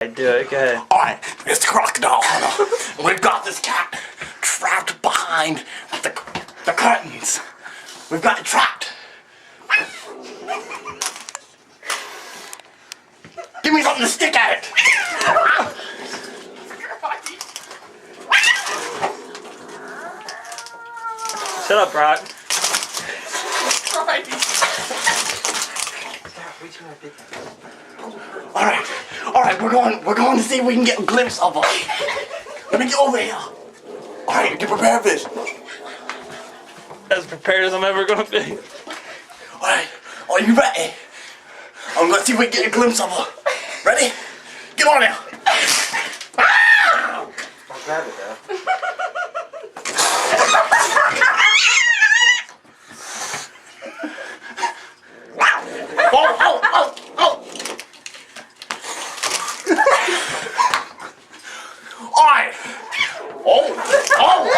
Do it, go ahead. Alright, it's the crocodile hunter. And we've got this cat trapped behind the curtains. We've got it trapped. Give me something to stick at it. Shut up, Brock. Alright, we're going to see if we can get a glimpse of her. Let me get over here. Alright, get prepared for this. As prepared as I'm ever gonna be. Alright, are you ready? I'm gonna see if we can get a glimpse of her. Ready? Get on now. I'll grab it though. Alright. Oh.